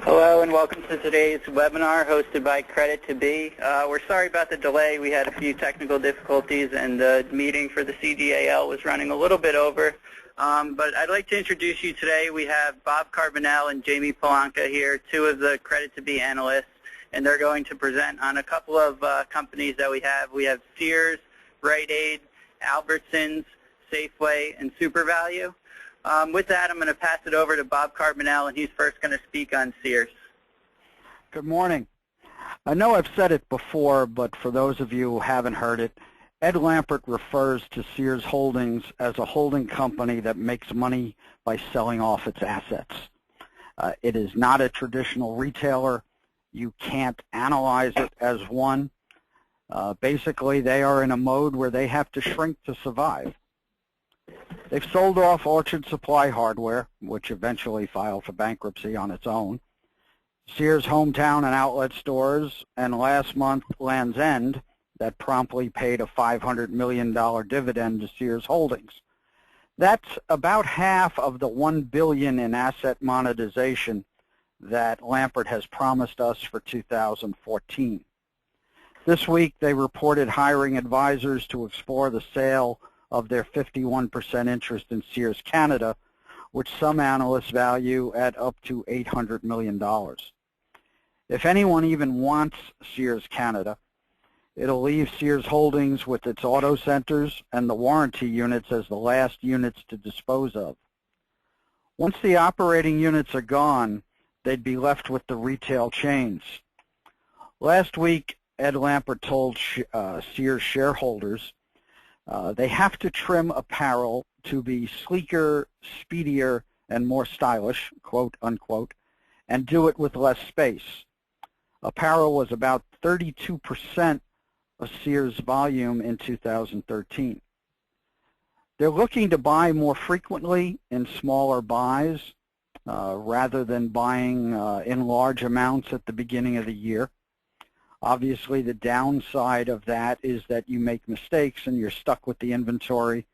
Hello and welcome to today's webinar hosted by Credit to Be. We're sorry about the delay. We had a few technical difficulties and the meeting for the CDAL was running a little bit over. But I'd like to introduce you today. We have Bob Carbonell and Jamie Polanca here, two of the Credit to Be analysts, and they're going to present on a couple of companies that we have. We have Sears, Rite, Albertsons, Safeway, and Supervalu. With that, I'm going to pass it over to Bob Carbonell, and he's first going to speak on Sears. Good morning. I know I've said it before, but for those of you who haven't heard it, Ed Lampert refers to Sears Holdings as a holding company that makes money by selling off its assets. It is not a traditional retailer. You can't analyze it as one. Basically, they are in a mode where they have to shrink to survive. They've sold off Orchard Supply Hardware, which eventually filed for bankruptcy on its own, Sears Hometown and Outlet Stores, and last month Land's End, that promptly paid a $500 million dividend to Sears Holdings. That's about half of the $1 billion in asset monetization that Lampert has promised us for 2014. This week they reported hiring advisors to explore the sale of their 51% interest in Sears Canada, which some analysts value at up to $800 million. If anyone even wants Sears Canada, it'll leave Sears Holdings with its auto centers and the warranty units as the last units to dispose of. Once the operating units are gone, they'd be left with the retail chains. Last week, Ed Lampert told Sears shareholders they have to trim apparel to be sleeker, speedier, and more stylish, quote unquote, and do it with less space. Apparel was about 32% of Sears' volume in 2013. They're looking to buy more frequently in smaller buys rather than buying in large amounts at the beginning of the year. Obviously, the downside of that is that you make mistakes and you're stuck with the inventory,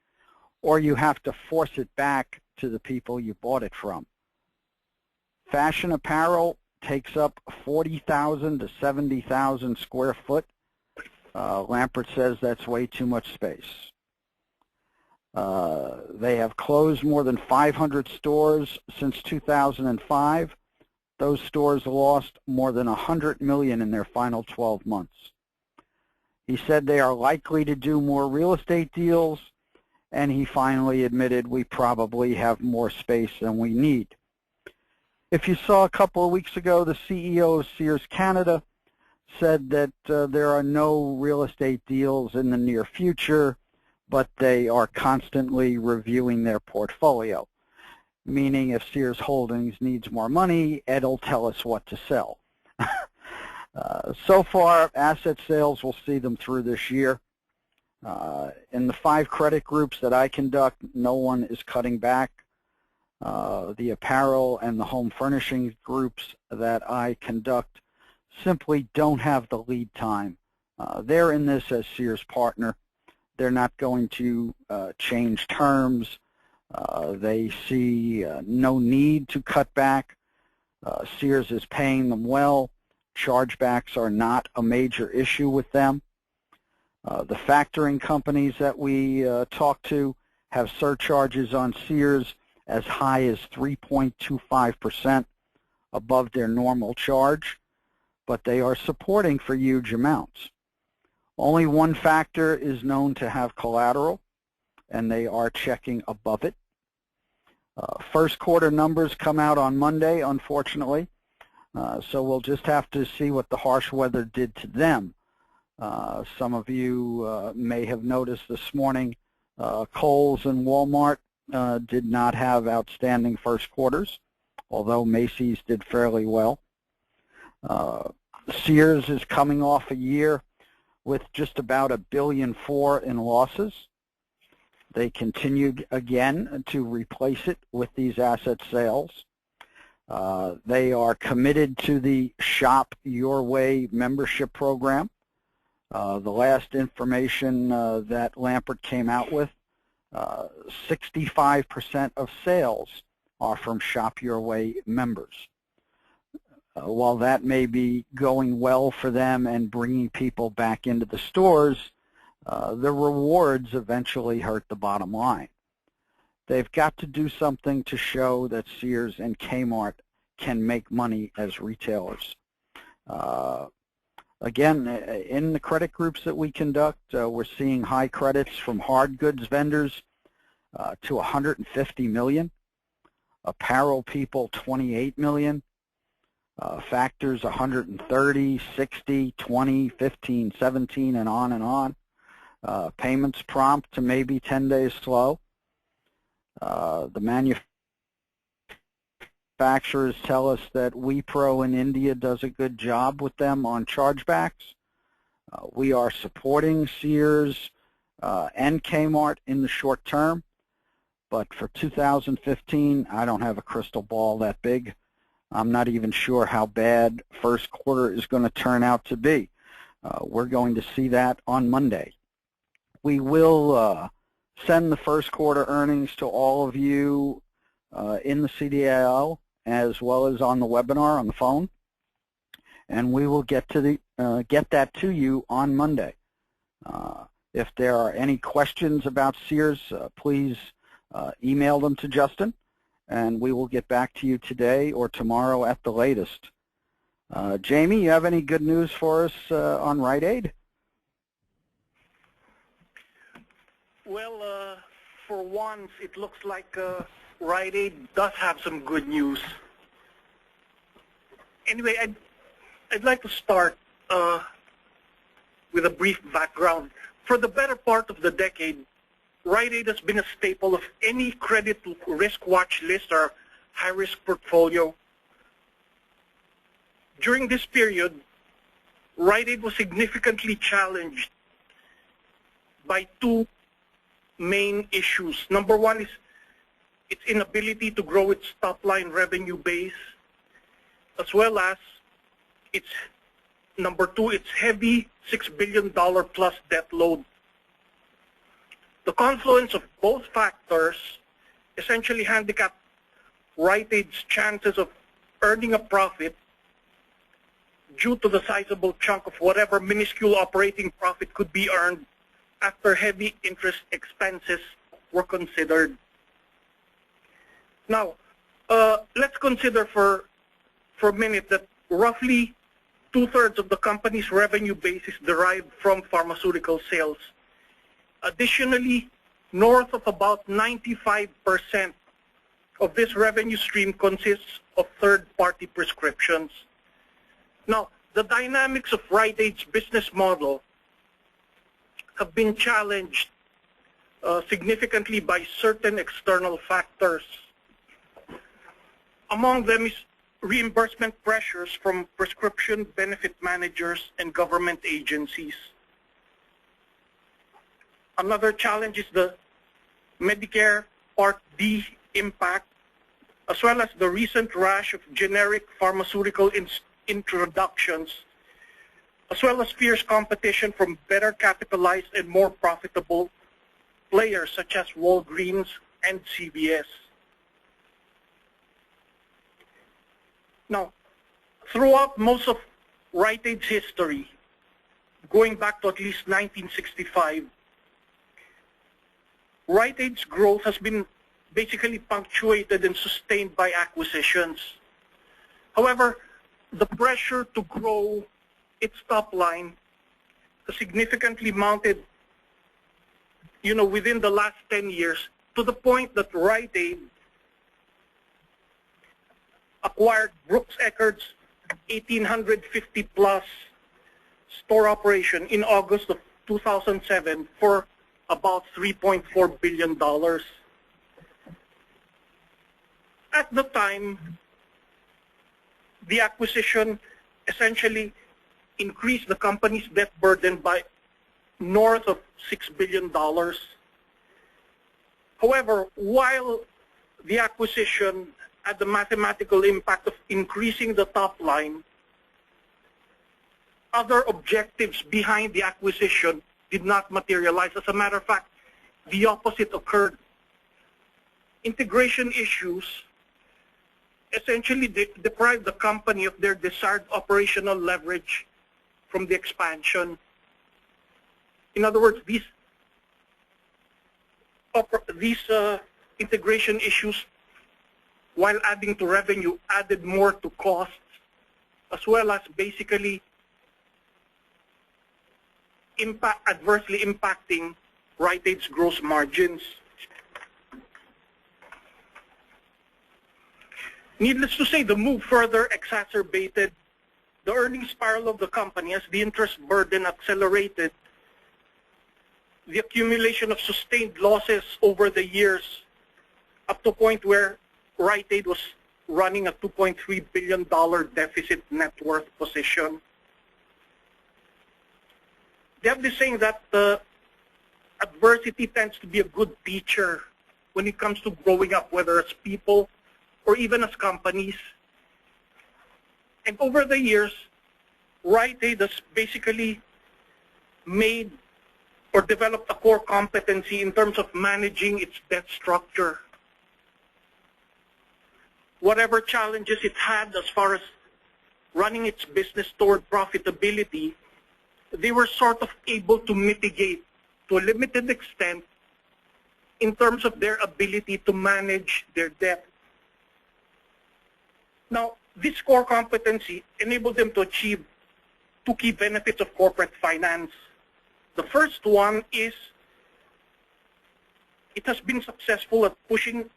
or you have to force it back to the people you bought it from. Fashion apparel takes up 40,000 to 70,000 square foot. Lampert says that's way too much space. They have closed more than 500 stores since 2005. Those stores lost more than $100 million in their final 12 months. He said they are likely to do more real estate deals, and he finally admitted we probably have more space than we need. If you saw a couple of weeks ago, the CEO of Sears Canada said that there are no real estate deals in the near future, but they are constantly reviewing their portfolio. Meaning if Sears Holdings needs more money, Ed will tell us what to sell. So far, asset sales will see them through this year. In the 5 credit groups that I conduct, no one is cutting back. The apparel and the home furnishings groups that I conduct simply don't have the lead time. They're in this as Sears' partner. They're not going to change terms. They see no need to cut back. Sears is paying them well. Chargebacks are not a major issue with them. The factoring companies that we talk to have surcharges on Sears as high as 3.25% above their normal charge, but they are supporting for huge amounts. Only one factor is known to have collateral, and they are checking above it. First quarter numbers come out on Monday, unfortunately, so we'll just have to see what the harsh weather did to them. Some of you may have noticed this morning Kohl's and Walmart did not have outstanding first quarters, although Macy's did fairly well. Sears is coming off a year with just about $1.4 billion in losses. They continued again to replace it with these asset sales. They are committed to the Shop Your Way membership program. The last information that Lampert came out with, 65% of sales are from Shop Your Way members. while that may be going well for them and bringing people back into the stores, the rewards eventually hurt the bottom line. They've got to do something to show that Sears and Kmart can make money as retailers. Again, in the credit groups that we conduct, we're seeing high credits from hard goods vendors to $150 million, apparel people $28 million, factors 130, 60, 20, 15, 17, and on and on. Payments prompt to maybe 10 days slow. The manufacturers tell us that WePro in India does a good job with them on chargebacks. We are supporting Sears and Kmart in the short term, but for 2015, I don't have a crystal ball that big. I'm not even sure how bad first quarter is going to turn out to be. We're going to see that on Monday. We will send the first quarter earnings to all of you in the CDAL as well as on the webinar on the phone, and we will get that to you on Monday. If there are any questions about Sears, please email them to Justin, and we will get back to you today or tomorrow at the latest. Jamie, you have any good news for us on Rite Aid? Well, for once, it looks like Rite Aid does have some good news. Anyway, I'd like to start with a brief background. For the better part of the decade, Rite Aid has been a staple of any credit risk watch list or high-risk portfolio. During this period, Rite Aid was significantly challenged by two main issues. Number one is its inability to grow its top-line revenue base, as well as its, number two, its heavy $6 billion plus debt load. The confluence of both factors essentially handicapped Rite Aid's chances of earning a profit due to the sizable chunk of whatever minuscule operating profit could be earned after heavy interest expenses were considered. Now, let's consider for a minute that roughly 2/3 of the company's revenue base is derived from pharmaceutical sales. Additionally, north of about 95% of this revenue stream consists of third-party prescriptions. Now, the dynamics of Rite Aid's business model have been challenged significantly by certain external factors. Among them is reimbursement pressures from prescription benefit managers and government agencies. Another challenge is the Medicare Part D impact, as well as the recent rash of generic pharmaceutical introductions, as well as fierce competition from better capitalized and more profitable players such as Walgreens and CVS. Now, throughout most of Rite Aid's history, going back to at least 1965, Rite Aid's growth has been basically punctuated and sustained by acquisitions. However, the pressure to grow its top line has significantly mounted, within the last 10 years, to the point that Rite Aid acquired Brooks Eckerd's 1,850-plus store operation in August of 2007 for about $3.4 billion. At the time, the acquisition essentially increased the company's debt burden by north of $6 billion. However, while the acquisition had the mathematical impact of increasing the top line, other objectives behind the acquisition did not materialize. As a matter of fact, the opposite occurred. Integration issues essentially deprived the company of their desired operational leverage from the expansion. In other words, these integration issues, while adding to revenue, added more to costs, as well as basically adversely impacting Rite Aid's gross margins. Needless to say, the move further exacerbated the earnings spiral of the company as the interest burden accelerated the accumulation of sustained losses over the years, up to a point where Rite Aid was running a $2.3 billion deficit net worth position. They have this saying that adversity tends to be a good teacher when it comes to growing up, whether as people or even as companies. And over the years, Rite Aid has basically made or developed a core competency in terms of managing its debt structure. Whatever challenges it had as far as running its business toward profitability, they were sort of able to mitigate to a limited extent in terms of their ability to manage their debt. Now, this core competency enabled them to achieve two key benefits of corporate finance. The first one is it has been successful at pushing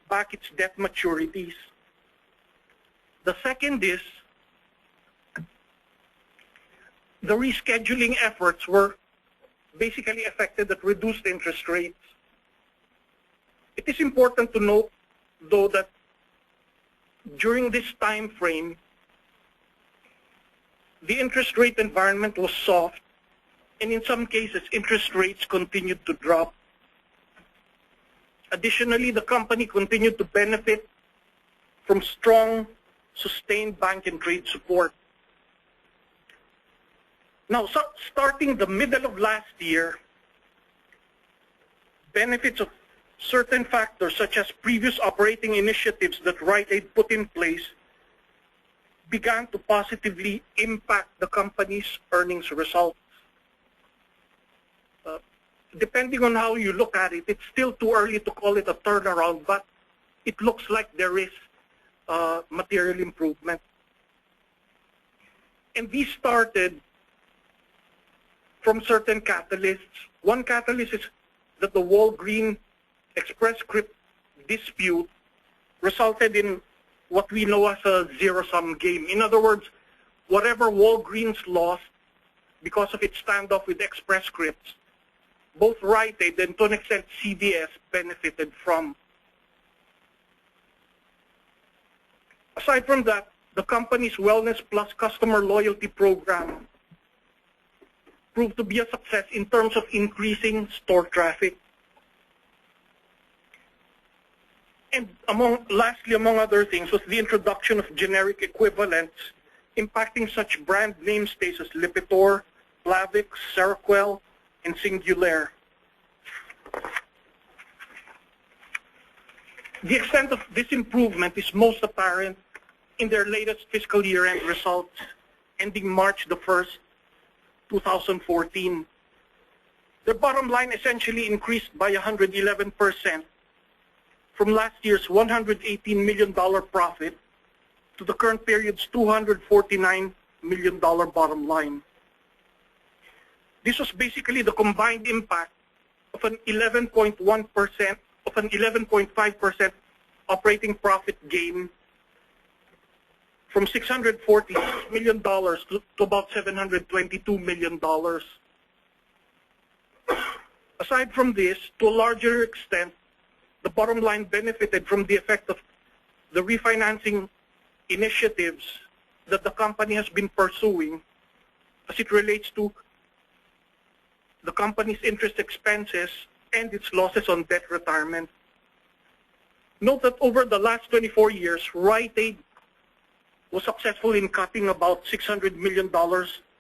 back its debt maturities. The second is the rescheduling efforts were basically effected at reduced interest rates. It is important to note, though, that during this time frame, the interest rate environment was soft, and in some cases, interest rates continued to drop. Additionally, the company continued to benefit from strong, sustained bank and trade support. Now, starting the middle of last year, benefits of certain factors such as previous operating initiatives that Rite Aid put in place began to positively impact the company's earnings results. Depending on how you look at it, it's still too early to call it a turnaround, but it looks like there is material improvement. And these started from certain catalysts. One catalyst is that the Walgreens Express Script dispute resulted in what we know as a zero-sum game. In other words, whatever Walgreens lost because of its standoff with Express Scripts, both Rite Aid and to an extent CVS benefited from. Aside from that, the company's Wellness Plus customer loyalty program proved to be a success in terms of increasing store traffic. And lastly, among other things, was the introduction of generic equivalents impacting such brand namestays as Lipitor, Plavix, Seroquel, and Singulair. The extent of this improvement is most apparent in their latest fiscal year-end results, ending March the 1st, 2014. Their bottom line essentially increased by 111% from last year's $118 million profit to the current period's $249 million bottom line. This was basically the combined impact of an 11.1%, of an 11.5% operating profit gain from $646 million to about $722 million. Aside from this, to a larger extent, the bottom line benefited from the effect of the refinancing initiatives that the company has been pursuing as it relates to the company's interest expenses and its losses on debt retirement. Note that over the last 24 years, Rite Aid was successful in cutting about $600 million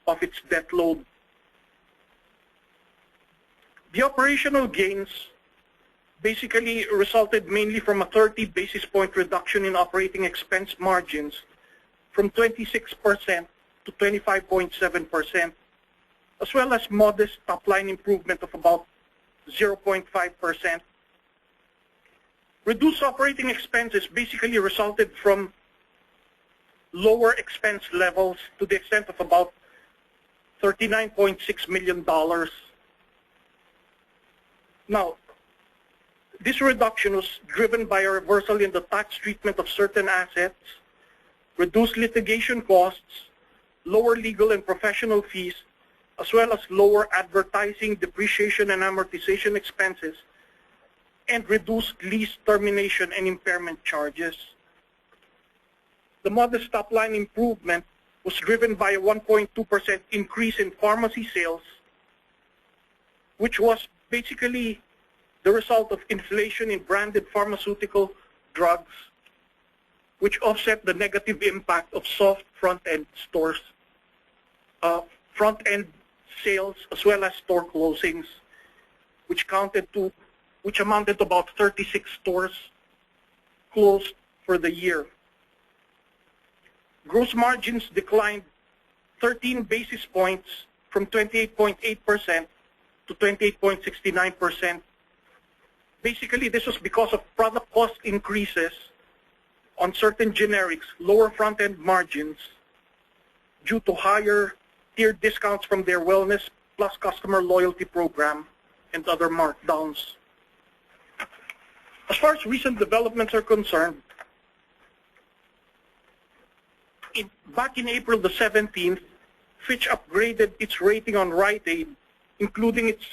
of its debt load. The operational gains basically resulted mainly from a 30 basis point reduction in operating expense margins from 26% to 25.7%, as well as modest top-line improvement of about 0.5%. Reduced operating expenses basically resulted from lower expense levels to the extent of about $39.6 million. Now, this reduction was driven by a reversal in the tax treatment of certain assets, reduced litigation costs, lower legal and professional fees, as well as lower advertising, depreciation, and amortization expenses, and reduced lease termination and impairment charges. The modest top-line improvement was driven by a 1.2% increase in pharmacy sales, which was basically the result of inflation in branded pharmaceutical drugs, which offset the negative impact of soft front-end stores, front-end sales, as well as store closings, which amounted to about 36 stores closed for the year. Gross margins declined 13 basis points from 28.8% to 28.69%. Basically, this was because of product cost increases on certain generics, lower front-end margins due to higher tiered discounts from their Wellness Plus customer loyalty program, and other markdowns. As far as recent developments are concerned, back in April the 17th, Fitch upgraded its rating on Rite, including its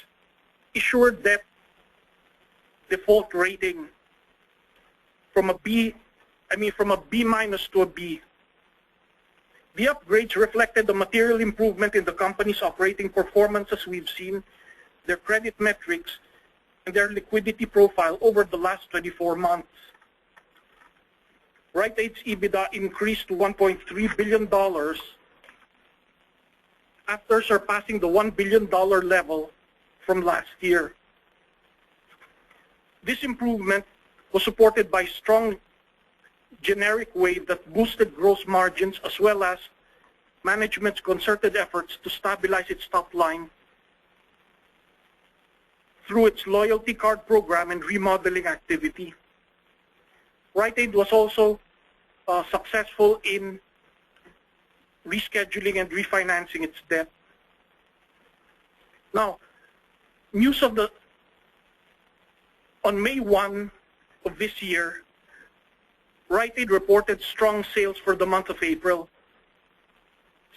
issuer debt default rating from a B minus to a B. The upgrades reflected a material improvement in the company's operating performance, as we've seen, their credit metrics, and their liquidity profile over the last 24 months. Rite-Aid's EBITDA increased to $1.3 billion after surpassing the $1 billion level from last year. This improvement was supported by strong generic wave that boosted gross margins, as well as management's concerted efforts to stabilize its top line through its loyalty card program and remodeling activity. Rite-Aid was also successful in rescheduling and refinancing its debt. Now, on May 1 of this year, Rite-Aid reported strong sales for the month of April.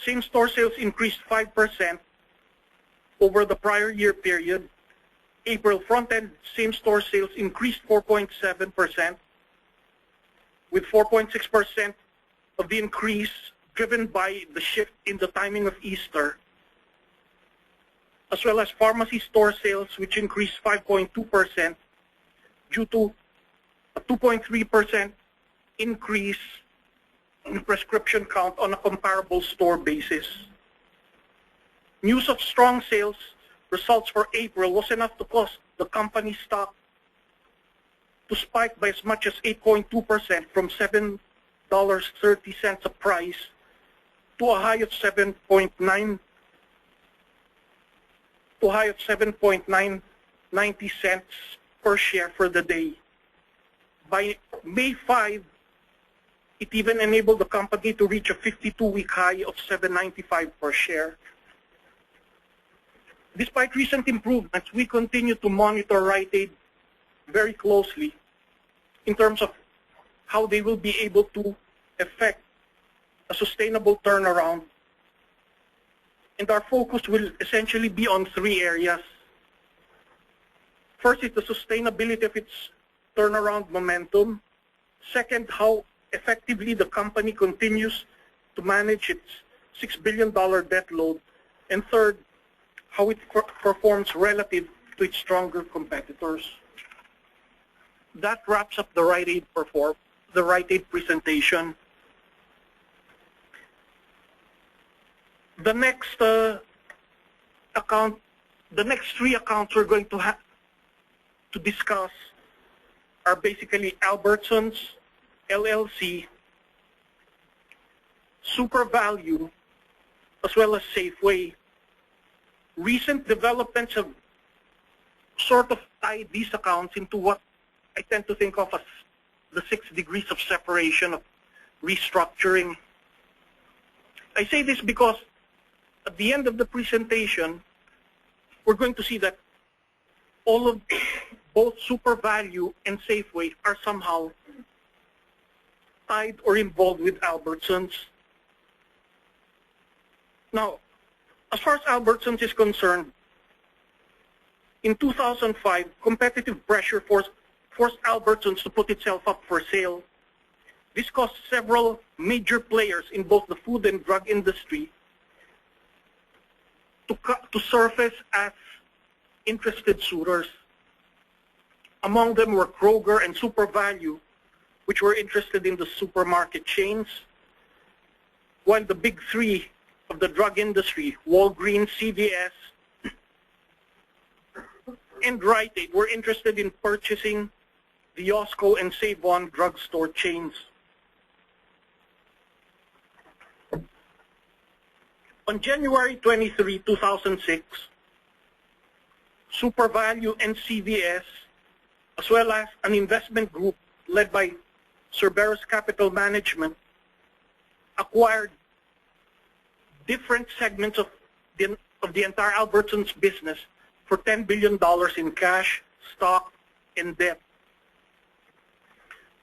Same-store sales increased 5% over the prior year period. April front-end same-store sales increased 4.7%, with 4.6% of the increase driven by the shift in the timing of Easter, as well as pharmacy store sales, which increased 5.2% due to a 2.3% increase in prescription count on a comparable store basis. News of strong sales results for April was enough to cause the company's stock to spike by as much as 8.2% from $7.30 a price to a high of 7.90 cents per share for the day. By May 5, it even enabled the company to reach a 52-week high of $7.95 per share. Despite recent improvements, we continue to monitor Rite-Aid very closely in terms of how they will be able to effect a sustainable turnaround. And our focus will essentially be on three areas. First is the sustainability of its turnaround momentum. Second, how effectively the company continues to manage its $6 billion debt load. And third, how it performs relative to its stronger competitors. That wraps up the Rite-Aid presentation. The next three accounts we're going to discuss are basically Albertson's, LLC, Supervalu, as well as Safeway. Recent developments have sort of tied these accounts into what I tend to think of as the 6 degrees of separation of restructuring. I say this because at the end of the presentation, we're going to see that all of both Supervalu and Safeway are somehow tied or involved with Albertsons. Now, as far as Albertsons is concerned, in 2005, competitive pressure forced Albertsons to put itself up for sale. This caused several major players in both the food and drug industry to surface as interested suitors. Among them were Kroger and Supervalu, which were interested in the supermarket chains, while the big three of the drug industry, Walgreens, CVS, and Rite were interested in purchasing the Costco and Save-On drugstore chains. On January 23, 2006, Supervalu and CVS, as well as an investment group led by Cerberus Capital Management, acquired different segments of the entire Albertsons business for $10 billion in cash, stock, and debt.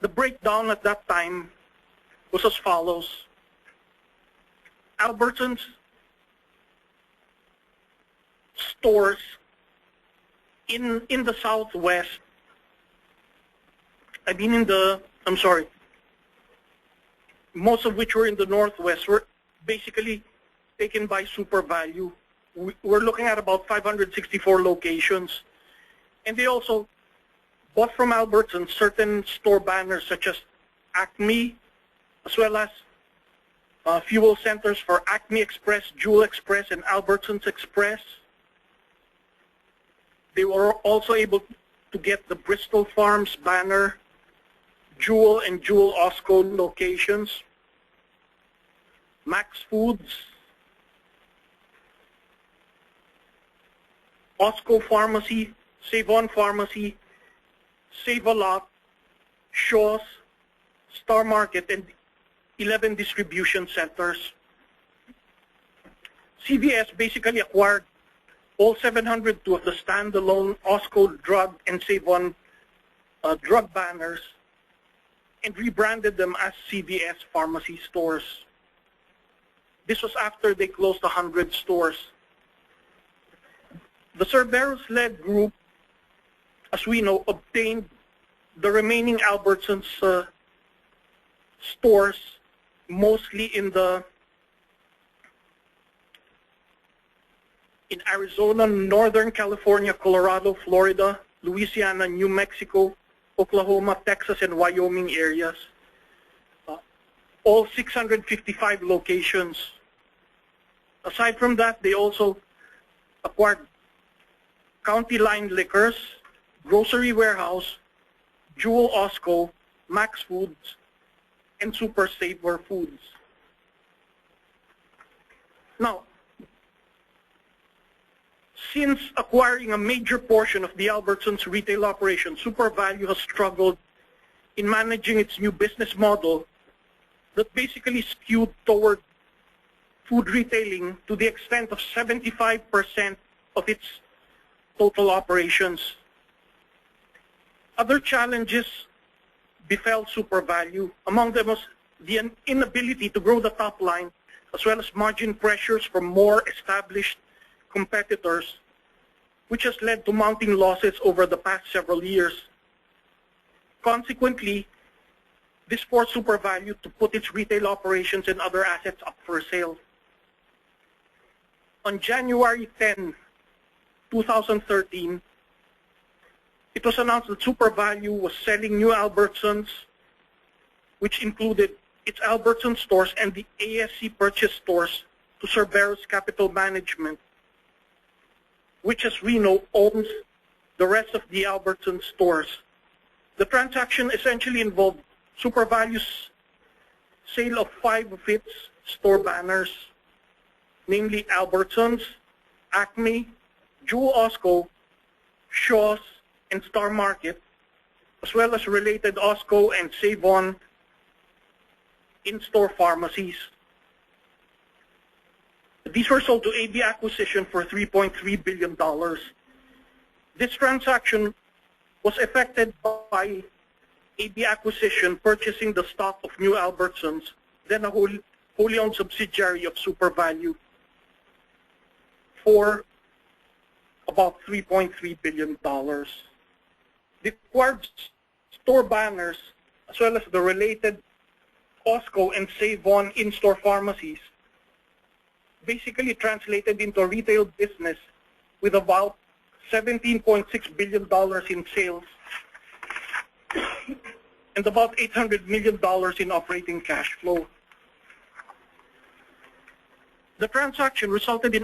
The breakdown at that time was as follows. Albertsons stores in the Southwest, most of which were in the Northwest, were basically taken by Supervalu. We're looking at about 564 locations. And they also bought from Albertsons certain store banners such as Acme, as well as fuel centers for Acme Express, Jewel Express, and Albertsons Express. They were also able to get the Bristol Farms banner, Jewel and Jewel Costco locations, Max Foods, Costco Pharmacy, Save-On Pharmacy, Save-A-Lot, Shaw's, Star Market, and 11 distribution centers. CVS basically acquired all 702 of the standalone Costco drug and Save-On drug banners and rebranded them as CVS Pharmacy stores. This was after they closed 100 stores. The Cerberus-led group, as we know, obtained the remaining Albertsons stores, mostly in Arizona, Northern California, Colorado, Florida, Louisiana, New Mexico, Oklahoma, Texas, and Wyoming areas. All 655 locations. Aside from that, they also acquired County Line Liquors, Grocery Warehouse, Jewel Costco, Max Foods, and Super Saver Foods. Now, since acquiring a major portion of the Albertsons retail operation, Supervalu has struggled in managing its new business model that basically skewed toward food retailing to the extent of 75% of its total operations. Other challenges befell Supervalu. Among them was the inability to grow the top line, as well as margin pressures from more established competitors, which has led to mounting losses over the past several years. Consequently, this forced Supervalu to put its retail operations and other assets up for sale. On January 10, 2013, it was announced that Supervalu was selling new Albertsons, which included its Albertson stores and the ASC purchase stores, to Cerberus Capital Management, which, as we know, owns the rest of the Albertson stores. The transaction essentially involved Supervalu's sale of 5 of its store banners, namely Albertsons, Acme, Jewel Osco, Shaw's, and Star Market, as well as related Osco and Save-On in-store pharmacies. These were sold to AB Acquisition for $3.3 billion. This transaction was effected by AB Acquisition purchasing the stock of New Albertsons, then a wholly owned subsidiary of Supervalu, for about $3.3 billion. The acquired store banners, as well as the related Costco and Save-On in-store pharmacies, basically translated into a retail business with about $17.6 billion in sales and about $800 million in operating cash flow. The transaction resulted in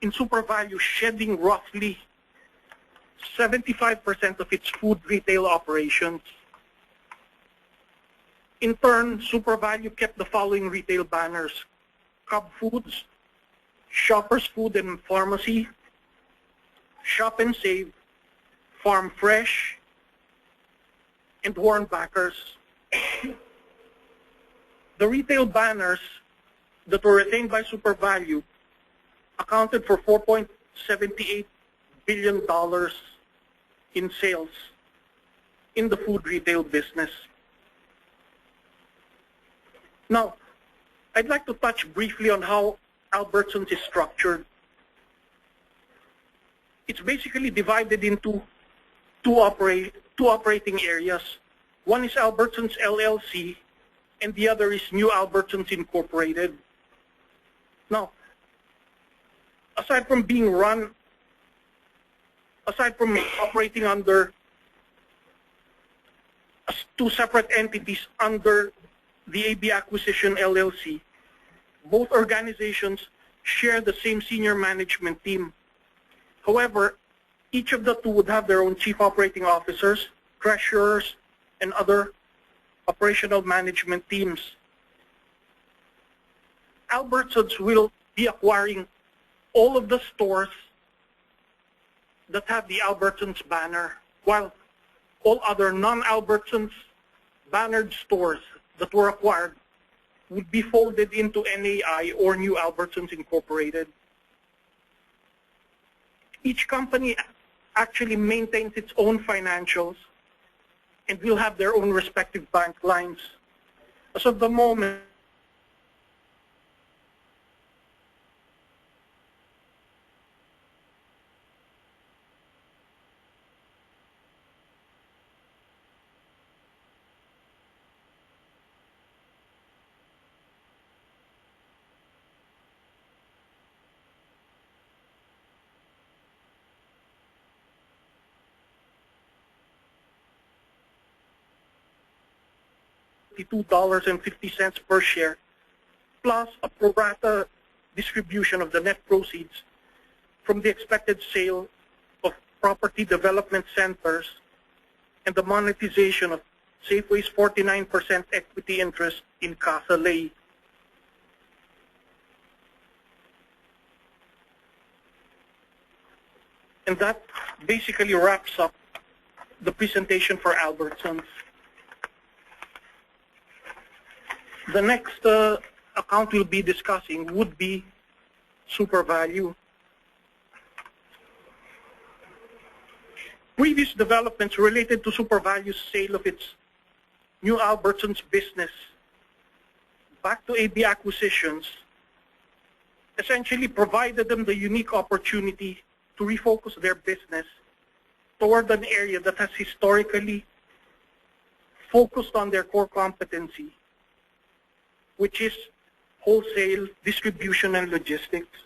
Supervalu shedding roughly 75% of its food retail operations. In turn, Supervalu kept the following retail banners: Cub Foods, Shoppers Food and Pharmacy, Shop and Save, Farm Fresh, and Hornbackers. The retail banners that were retained by Supervalu accounted for $4.78 billion in sales in the food retail business. Now, I'd like to touch briefly on how Albertsons is structured. It's basically divided into two operating areas. One is Albertsons LLC, and the other is New Albertsons Incorporated. Now, aside from operating under two separate entities under the AB Acquisition LLC, both organizations share the same senior management team. However, each of the two would have their own chief operating officers, treasurers, and other operational management teams. Albertsons will be acquiring all of the stores that have the Albertsons banner, while all other non-Albertsons bannered stores that were acquired would be folded into NAI or New Albertsons Incorporated. Each company actually maintains its own financials and will have their own respective bank lines. As of the moment, $52.50 per share, plus a pro rata distribution of the net proceeds from the expected sale of property development centers and the monetization of Safeway's 49% equity interest in Casa Ley. And that basically wraps up the presentation for Albertsons. The next account we'll be discussing would be Supervalu. Previous developments related to Supervalu's sale of its New Albertsons business back to AB Acquisitions essentially provided them the unique opportunity to refocus their business toward an area that has historically focused on their core competency, which is wholesale, distribution, and logistics.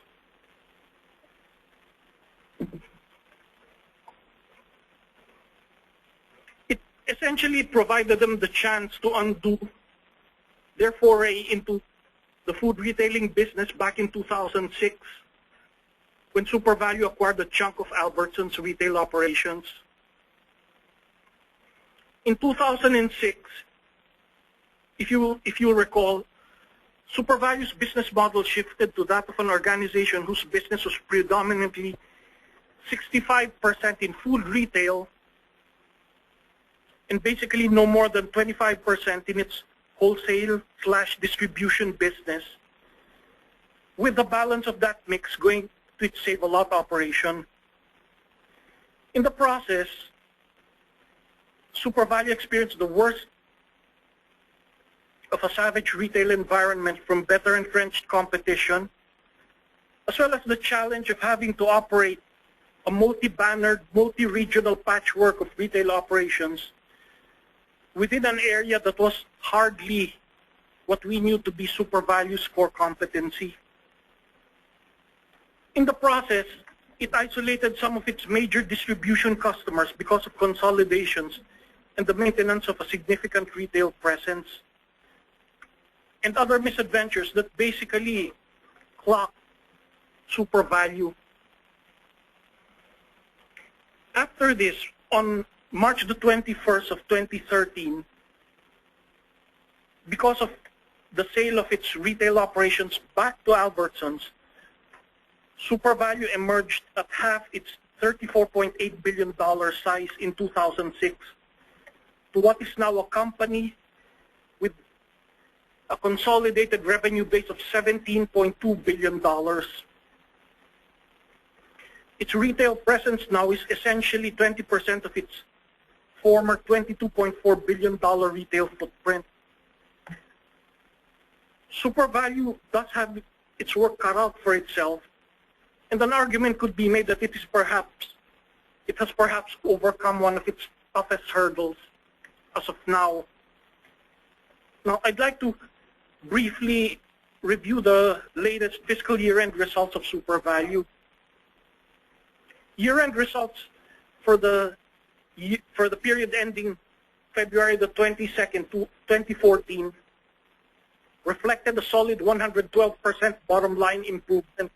It essentially provided them the chance to undo their foray into the food retailing business back in 2006, when Supervalu acquired a chunk of Albertsons retail operations. In 2006, if you recall, Supervalu's business model shifted to that of an organization whose business was predominantly 65% in food retail and basically no more than 25% in its wholesale/distribution business, with the balance of that mix going to its Save-A-Lot operation. In the process, Supervalu experienced the worst of a savage retail environment from better entrenched competition, as well as the challenge of having to operate a multi-bannered, multi-regional patchwork of retail operations within an area that was hardly what we knew to be Supervalu's core competency. In the process, it isolated some of its major distribution customers because of consolidations and the maintenance of a significant retail presence, and other misadventures that basically clocked Supervalu. After this, on March the 21st of 2013, because of the sale of its retail operations back to Albertsons, Supervalu emerged at half its $34.8 billion size in 2006 to what is now a company with a consolidated revenue base of $17.2 billion. Its retail presence now is essentially 20% of its former $22.4 billion retail footprint. Supervalu does have its work cut out for itself, and an argument could be made that it has perhaps overcome one of its toughest hurdles as of now. Now, I'd like to briefly review the latest fiscal year-end results of Supervalu. Year-end results for the period ending February the 22nd, 2014, reflected a solid 112% bottom line improvement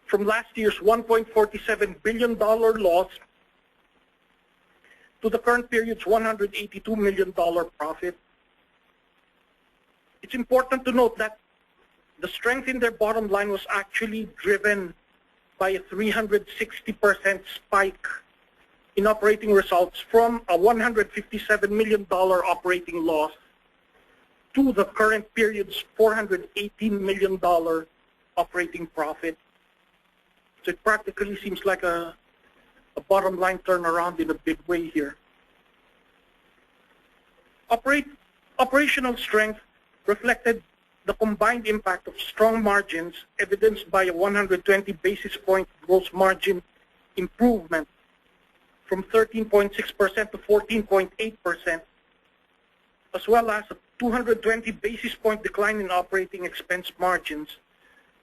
from last year's $1.47 billion loss to the current period's $182 million profit. It's important to note that the strength in their bottom line was actually driven by a 360% spike in operating results from a $157 million operating loss to the current period's $418 million operating profit. So it practically seems like a bottom line turnaround in a big way here. Operational strength reflected the combined impact of strong margins evidenced by a 120 basis point gross margin improvement from 13.6% to 14.8%, as well as a 220 basis point decline in operating expense margins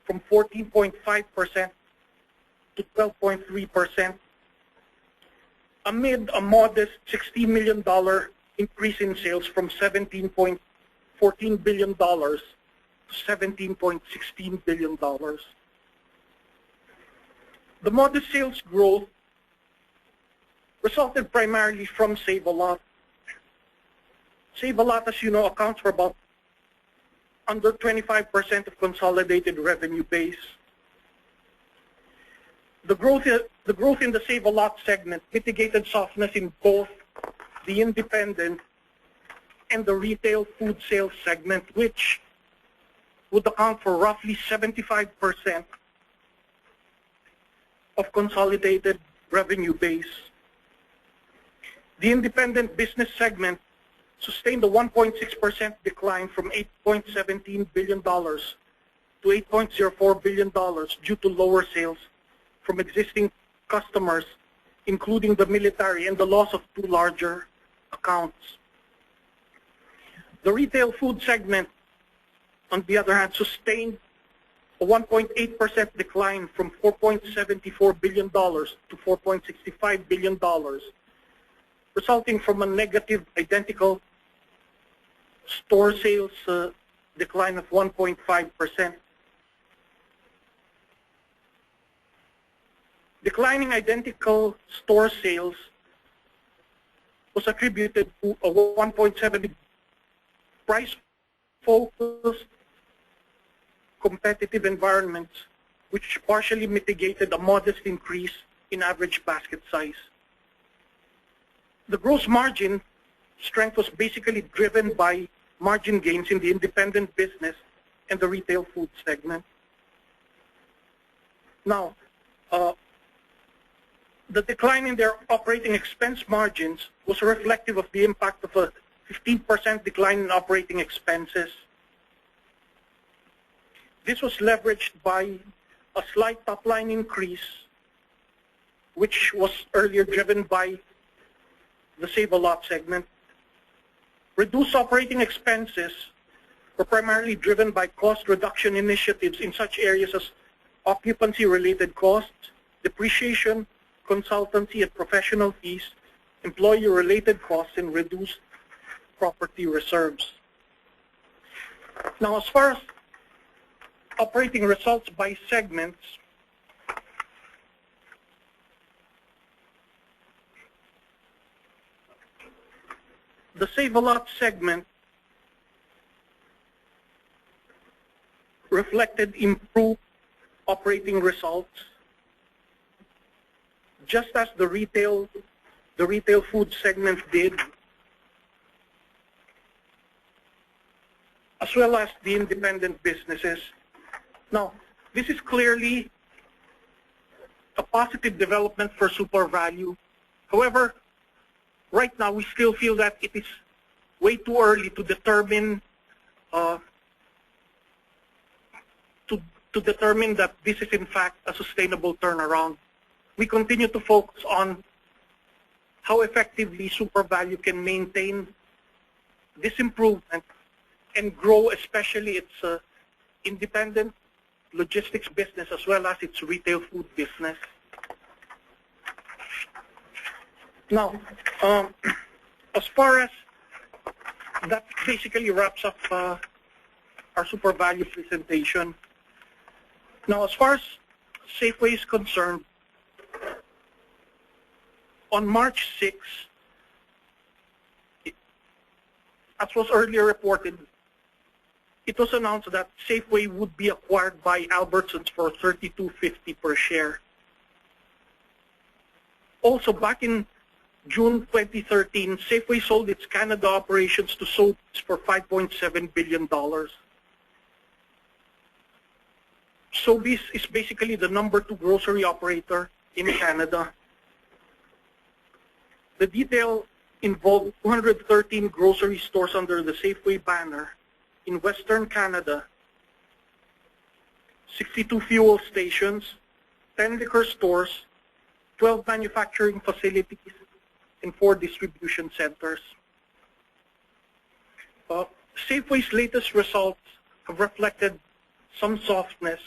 from 14.5% to 12.3%, amid a modest $60 million increase in sales from $17.14 billion to $17.16 billion. The modest sales growth resulted primarily from Save-A-Lot. Save-A-Lot, as you know, accounts for about under 25% of consolidated revenue base. The growth in the Save-A-Lot segment mitigated softness in both the independent and the retail food sales segment, which would account for roughly 75% of consolidated revenue base. The independent business segment sustained a 1.6% decline from $8.17 billion to $8.04 billion due to lower sales from existing customers, including the military, and the loss of two larger accounts. The retail food segment, on the other hand, sustained a 1.8% decline from $4.74 billion to $4.65 billion, resulting from a negative identical store sales decline of 1.5%. Declining identical store sales was attributed to a 1.7 price-focused competitive environment, which partially mitigated a modest increase in average basket size. The gross margin strength was basically driven by margin gains in the independent business and the retail food segment. Now, the decline in their operating expense margins was reflective of the impact of a 15% decline in operating expenses. This was leveraged by a slight top-line increase, which was earlier driven by the Save-A-Lot segment. Reduced operating expenses were primarily driven by cost reduction initiatives in such areas as occupancy-related costs, depreciation, consultancy and professional fees, employee-related costs, and reduced property reserves. Now, as far as operating results by segments, the Save-A-Lot segment reflected improved operating results, just as the retail food segment did, as well as the independent businesses. Now, this is clearly a positive development for Supervalu. However, right now we still feel that it is way too early to determine that this is in fact a sustainable turnaround. We continue to focus on how effectively Supervalu can maintain this improvement and grow, especially its independent logistics business as well as its retail food business. Now, as far as that basically wraps up our Supervalu presentation. Now, as far as Safeway is concerned, on March 6, as was earlier reported, it was announced that Safeway would be acquired by Albertsons for $32.50 per share. Also, back in June 2013, Safeway sold its Canada operations to Sobeys for $5.7 billion. Sobeys is basically the #2 grocery operator in Canada. The detail involved 213 grocery stores under the Safeway banner in Western Canada, 62 fuel stations, 10 liquor stores, 12 manufacturing facilities, and 4 distribution centers. Safeway's latest results have reflected some softness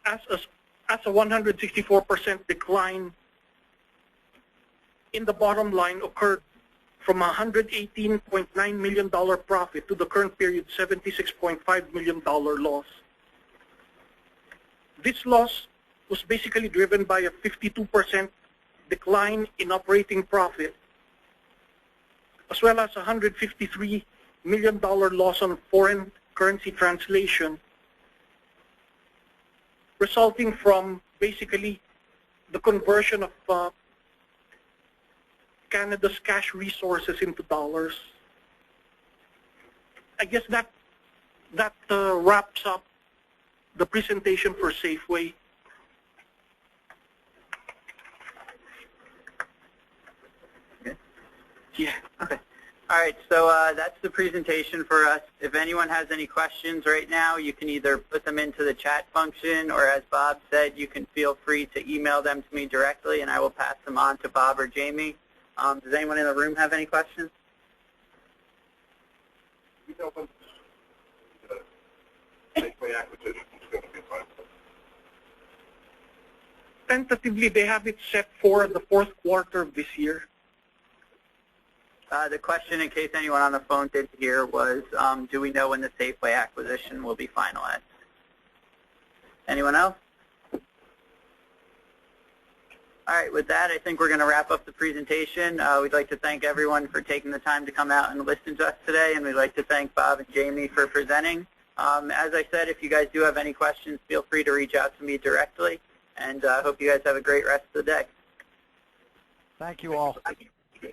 as a 164% decline in the bottom line occurred from a $118.9 million profit to the current period $76.5 million loss. This loss was basically driven by a 52% decline in operating profit, as well as a $153 million loss on foreign currency translation, resulting from basically the conversion of Canada's cash resources into dollars. I guess that wraps up the presentation for Safeway. Okay. Yeah. Okay. All right, so that's the presentation for us. If anyone has any questions right now, you can either put them into the chat function, or as Bob said, you can feel free to email them to me directly, and I will pass them on to Bob or Jamie. Does anyone in the room have any questions? Tentatively, they have it set for the 4th quarter of this year. The question, in case anyone on the phone didn't hear, was do we know when the Safeway acquisition will be finalized? Anyone else? All All right, with that, I think we're going to wrap up the presentation. We'd like to thank everyone for taking the time to come out and listen to us today, and we'd like to thank Bob and Jamie for presenting. As I said, if you guys do have any questions, feel free to reach out to me directly, and I hope you guys have a great rest of the day. Thank you all. Thank you.